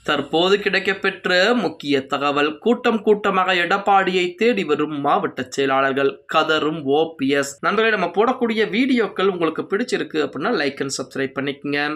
தற்போது கிடைக்கப்பெற்ற முக்கிய தகவல். கூட்டம் கூட்டமாக எடப்பாடியை தேடி வரும் மாவட்ட செயலாளர்கள், கதரும் ஓபிஎஸ். நண்பர்களே, நம்ம போடக்கூடிய வீடியோக்கள் உங்களுக்கு பிடிச்சிருக்கு அப்படின்னா லைக் அண்ட் சப்ஸ்கிரைப் பண்ணிக்கங்க.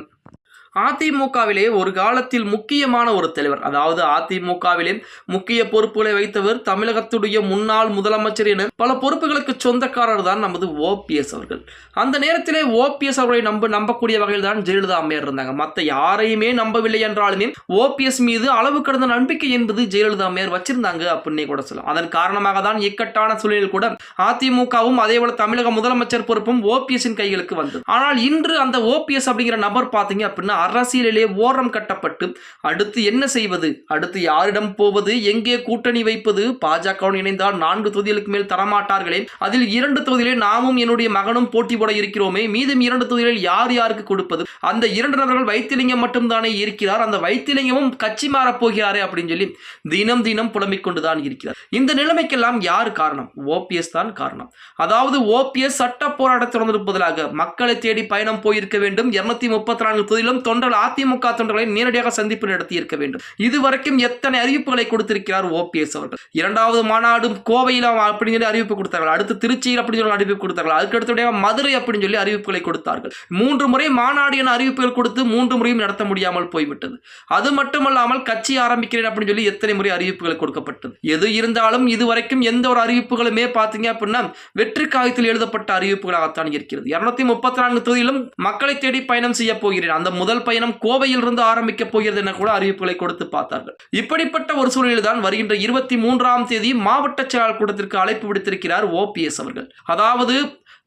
அதிமுகவிலே ஒரு காலத்தில் முக்கியமான ஒரு தலைவர், அதாவது அதிமுகவிலே முக்கிய பொறுப்புகளை வைத்தவர், தமிழகத்துடைய முன்னாள் முதலமைச்சர் என பல பொறுப்புகளுக்கு சொந்தக்காரர் தான் நமது ஓபிஎஸ் அவர்கள். அந்த நேரத்திலே ஓபிஎஸ் அவர்களை நம்பக்கூடிய வகையில் தான் ஜெயலலிதா அம்மையார் இருந்தாங்க. மற்ற யாரையுமே நம்பவில்லை என்றாலுமே ஓபிஎஸ் மீது அளவு கடந்த நம்பிக்கை என்பது ஜெயலலிதா அம்மையார் வச்சிருந்தாங்க அப்படின்னே கூட சொல்லலாம். அதன் காரணமாக தான் இக்கட்டான சூழலில் கூட அதிமுகவும் அதேபோல தமிழக முதலமைச்சர் பொறுப்பும் ஓபிஎஸ்ஸின் கைகளுக்கு வந்தது. ஆனால் இன்று அந்த ஓபிஎஸ் அப்படிங்கிற நபர் பார்த்தீங்க அப்படின்னா அரசியலிலே ஓரம் கட்டப்பட்டு அடுத்து என்ன செய்வது, அடுத்து யாரிடம் போவது, எங்கே கூட்டணி வைப்பது, பாஜகவுடன் இணைந்தால் 4 தொகுதிகளுக்கு மேல் தரமாட்டார்களே, அதில் 2 தொகுதிகளில் நாமும் என்னுடைய மகனும் போட்டி போட இருக்கிறோமே, மீதும் 2 தொகுதிகளில் யார் யாருக்கு கொடுப்பது, அந்த 2 நபர்கள் வைத்திலிங்கம் மட்டும்தானே இருக்கிறார், அந்த வைத்திலிங்கமும் கட்சி மாறப் போகிறாரே அப்படின்னு சொல்லி தினம் தினம் புலம்பிக் கொண்டுதான் இருக்கிறார். இந்த நிலைமைக்கெல்லாம் யார் காரணம்? ஓபிஎஸ் தான் காரணம். அதாவது ஓபிஎஸ் சட்ட போராட்டத்தை தொடர்ந்திருப்பதாக மக்களை தேடி பயணம் போயிருக்க வேண்டும். 234 தொகுதியிலும் அதிமுக தொண்டர்களை நேரடியாக சந்திப்பு நடத்தி இருக்க வேண்டும். இதுவரைக்கும் எத்தனை அறிவிப்புகளை கொடுத்திருக்கிறார் ஓபிஎஸ் அவர்கள். 2வது மாநாடு கோவையில் அப்படின்னு சொல்லி அறிவிப்பு கொடுத்தார்கள், அடுத்து திருச்சியில் அப்படின்னு சொல்லி அறிவிப்பு கொடுத்தார்கள், அதுக்கு அடுத்தபடியாக மதுரை அப்படின்னு சொல்லி அறிவிப்புகளை கொடுத்தார்கள். 3 முறை மாநாடு என அறிவிப்புகள் கொடுத்து 3 முறையும் நடத்த முடியாமல் போய்விட்டது. அது மட்டுமல்லாமல் கட்சி ஆரம்பிக்கிறேன் அப்படின்னு சொல்லி எத்தனை முறை அறிவிப்புகள் கொடுக்கப்பட்டது. எது இருந்தாலும் இதுவரைக்கும் எந்த ஒரு அறிவிப்புகளுமே பார்த்தீங்க அப்படின்னா வெற்றி காகிதத்தில் எழுதப்பட்ட அறிவிப்புகளாகத்தான் இருக்கிறது. 234 தொகுதியிலும் மக்களை தேடி பயணம் செய்ய போகிறேன், அந்த முதல் பயணம் கோவையில் இருந்து ஆரம்பிக்க போகிறது என கூட அறிவிப்புகளை கொடுத்து பார்த்தார்கள். இப்படிப்பட்ட ஒரு சூழலில் தான் வருகின்ற 23ஆம் தேதி மாவட்ட செயலாளர் கூட்டத்திற்கு அழைப்பு விடுத்திருக்கிறார் ஓபிஎஸ் அவர்கள். அதாவது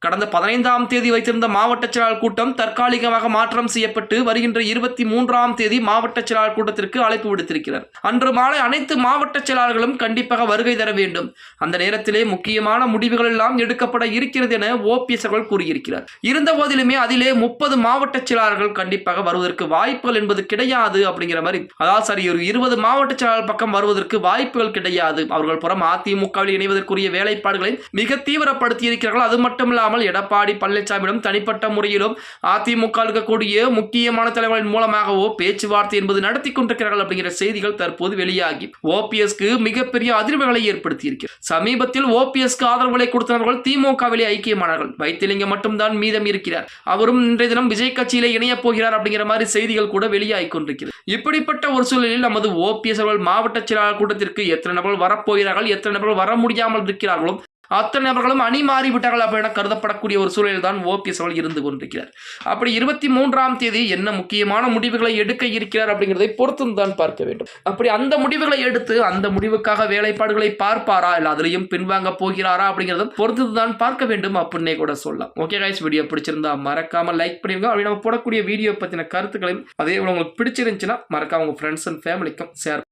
கடந்த 15ஆம் தேதி வைத்திருந்த மாவட்ட செயலாளர் கூட்டம் தற்காலிகமாக மாற்றம் செய்யப்பட்டு வருகின்ற 23ஆம் தேதி மாவட்ட செயலாளர் கூட்டத்திற்கு அழைப்பு விடுத்திருக்கிறார். அன்று மாலை அனைத்து மாவட்ட செயலாளர்களும் கண்டிப்பாக வருகை தர வேண்டும். அந்த நேரத்திலே முக்கியமான முடிவுகள் எல்லாம் எடுக்கப்பட இருக்கிறது என ஓபிஎஸ் அவர்கள் கூறியிருக்கிறார். இருந்த போதிலுமே அதிலே 30 மாவட்ட செயலாளர்கள் கண்டிப்பாக வருவதற்கு வாய்ப்புகள் என்பது கிடையாது அப்படிங்கிற மாதிரி, அதாவது சரி ஒரு 20 மாவட்ட செயலாளர் பக்கம் வருவதற்கு வாய்ப்புகள் கிடையாது. அவர்கள் புறம் அதிமுகவில் இணைவதற்குரிய வேலைப்பாடுகளை மிக தீவிரப்படுத்தி இருக்கிறார்கள். அது மட்டுமல்ல எடப்பாடி பழனிசாமியிடம் தனிப்பட்ட முறையிலும் அதிமுக இருக்கக்கூடிய முக்கியமான தலைவர்களின் மூலமாகவோ பேச்சுவார்த்தை என்பது நடத்தி கொண்டிருக்கிறார்கள் அப்படிங்கிற செய்திகள் தற்போது வெளியாகி ஓபிஎஸ்க்கு மிகப்பெரிய அதிர்வுகளை ஏற்படுத்தி இருக்கிறது. சமீபத்தில் ஓபிஎஸ்க்கு ஆதரவுகளை கொடுத்தவர்கள் திமுகவிலே ஐக்கியமானார்கள். வைத்திலிங்கம் மட்டும்தான் மீதம் இருக்கிறார். அவரும் இன்றைய தினம் விஜய் கட்சியிலே இணைய போகிறார் அப்படிங்கிற மாதிரி செய்திகள் கூட வெளியாகி கொண்டிருக்கிறது. இப்படிப்பட்ட ஒரு சூழலில் நமது ஓபிஎஸ் அவர்கள் மாவட்ட செயலாளர் கூட்டத்திற்கு எத்தனை நபர்கள் வரப்போகிறார்கள், எத்தனை நபர்கள் வர முடியாமல் இருக்கிறார்களோ அத்தனை நபர்களும் அணி மாறிவிட்டார்கள் அப்படின்னா கருதப்படக்கூடிய ஒரு சூழலில் தான் ஓபிஎஸ் அவர்கள் இருந்து கொண்டிருக்கிறார். அப்படி 23ஆம் தேதி என்ன முக்கியமான முடிவுகளை எடுக்க இருக்கிறார் அப்படிங்கிறதை பொறுத்து தான் பார்க்க வேண்டும். அப்படி அந்த முடிவுகளை எடுத்து அந்த முடிவுக்காக வேலைப்பாடுகளை பார்ப்பாரா, இல்லை அதிலையும் பின்வாங்க போகிறாரா அப்படிங்கிறத பொறுத்து தான் பார்க்க வேண்டும் அப்படின்னே கூட சொல்லலாம். ஓகே கைஸ், வீடியோ பிடிச்சிருந்தா மறக்காம லைக் பண்ணிருங்க. அப்படி நம்ம போடக்கூடிய வீடியோ பற்றின கருத்துக்களையும் அதே உங்களுக்கு பிடிச்சிருந்துச்சுன்னா மறக்காம உங்க ஃப்ரெண்ட்ஸ் அண்ட் ஃபேமிலிக்கும் ஷேர்